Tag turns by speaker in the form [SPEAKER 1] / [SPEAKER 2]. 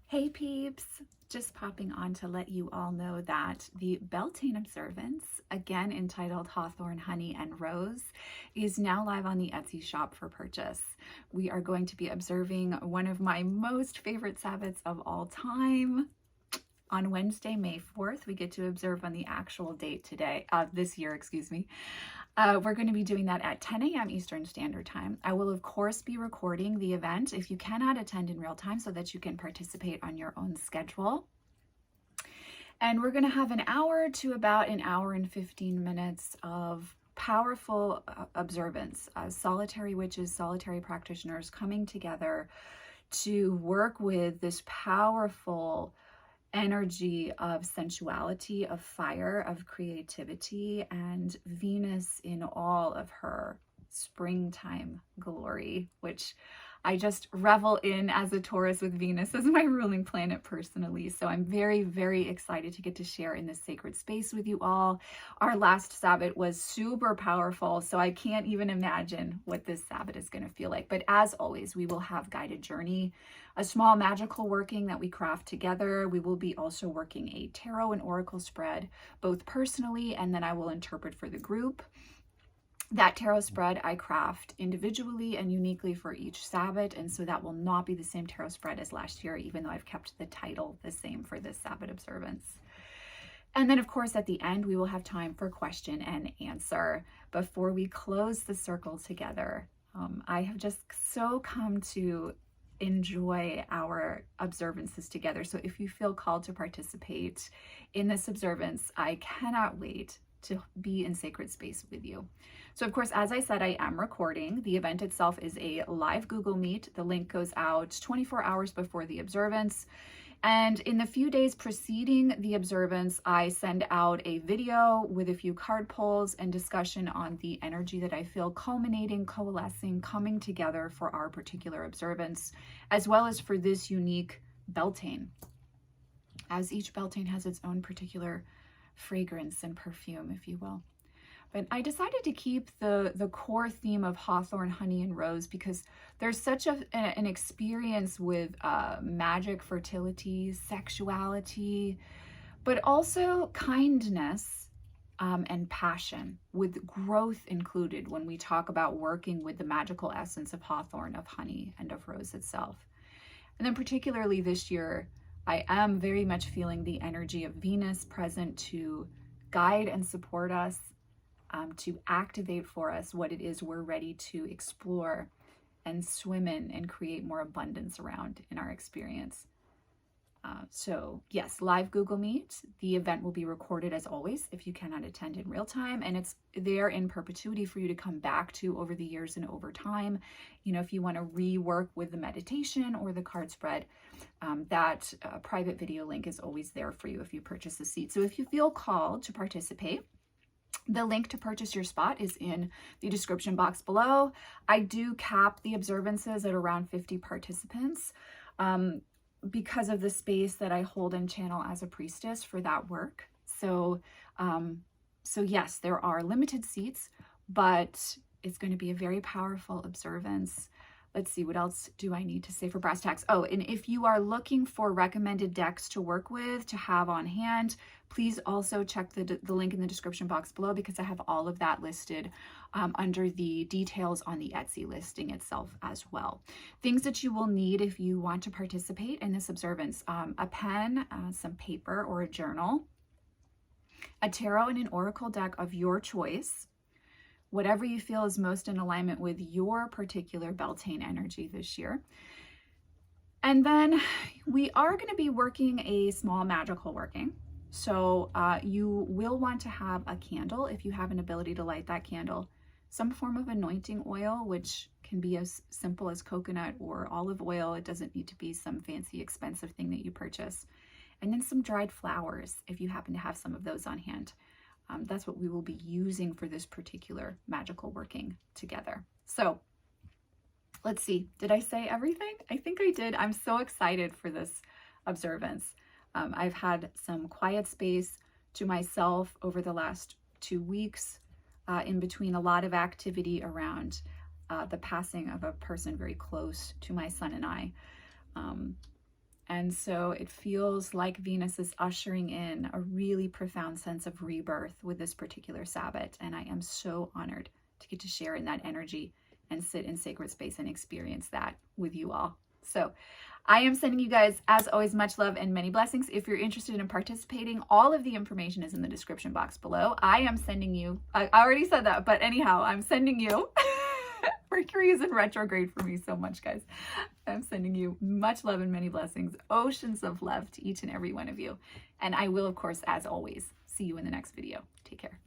[SPEAKER 1] Hey peeps, just popping on to let you all know that the Beltane Observance, again entitled Hawthorn, Honey, and Rose, is now live on the Etsy shop for purchase. We are going to be observing one of my most favorite Sabbaths of all time. On Wednesday, May 4th, we get to observe on the actual date today, this year, excuse me. We're going to be doing that at 10 a.m. Eastern Standard Time. I will, of course, be recording the event if you cannot attend in real time so that you can participate on your own schedule. And we're going to have an hour to about an hour and 15 minutes of powerful observance, solitary witches, solitary practitioners coming together to work with this powerful energy of sensuality, of fire, of creativity, and Venus in all of her springtime glory, which I just revel in as a Taurus with Venus as my ruling planet personally. So I'm very, very excited to get to share in this sacred space with you all. Our last Sabbath was super powerful, so I can't even imagine what this Sabbath is going to feel like. But as always, we will have guided journey, a small magical working that we craft together. We will be also working a tarot and oracle spread, both personally, and then I will interpret for the group. That tarot spread I craft individually and uniquely for each Sabbath, and so that will not be the same tarot spread as last year, even though I've kept the title the same for this Sabbath observance. And then, of course, at the end, we will have time for question and answer before we close the circle together. I have just so come to enjoy our observances together. So if you feel called to participate in this observance, I cannot wait to be in sacred space with you. So of course, as I said, I am recording. The event itself is a live Google Meet. The link goes out 24 hours before the observance. And in the few days preceding the observance, I send out a video with a few card pulls and discussion on the energy that I feel culminating, coalescing, coming together for our particular observance, as well as for this unique Beltane, as each Beltane has its own particular fragrance and perfume, if you will. But I decided to keep the core theme of Hawthorn, Honey, and Rose because there's such an experience with magic, fertility, sexuality, but also kindness and passion, with growth included when we talk about working with the magical essence of Hawthorn, of honey, and of rose itself. And then particularly this year, I am very much feeling the energy of Venus present to guide and support us, to activate for us what it is we're ready to explore and swim in and create more abundance around in our experience. So yes, live Google Meet. The event will be recorded as always if you cannot attend in real time, and it's there in perpetuity for you to come back to over the years and over time. You know, if you want to rework with the meditation or the card spread, that private video link is always there for you if you purchase a seat. So if you feel called to participate, the link to purchase your spot is in the description box below. I do cap the observances at around 50 participants because of the space that I hold and channel as a priestess for that work. So, so yes, there are limited seats, but it's going to be a very powerful observance. Let's see, what else do I need to say for brass tacks? Oh, and if you are looking for recommended decks to work with, to have on hand, please also check the link in the description box below because I have all of that listed under the details on the Etsy listing itself as well. Things that you will need if you want to participate in this observance: a pen, some paper or a journal, a tarot and an oracle deck of your choice, whatever you feel is most in alignment with your particular Beltane energy this year. And then we are going to be working a small magical working. So you will want to have a candle if you have an ability to light that candle, some form of anointing oil, which can be as simple as coconut or olive oil. It doesn't need to be some fancy expensive thing that you purchase. And then some dried flowers if you happen to have some of those on hand. That's what we will be using for this particular magical working together. So let's see, did I say everything? I think I did. I'm so excited for this observance. I've had some quiet space to myself over the last 2 weeks, in between a lot of activity around the passing of a person very close to my son and I. And so it feels like Venus is ushering in a really profound sense of rebirth with this particular Sabbath. And I am so honored to get to share in that energy and sit in sacred space and experience that with you all. So I am sending you guys, as always, much love and many blessings. If you're interested in participating, all of the information is in the description box below. I am sending you, I already said that, but anyhow, I'm sending you, Mercury is in retrograde for me so much, guys. I'm sending you much love and many blessings, oceans of love to each and every one of you. And I will, of course, as always, see you in the next video. Take care.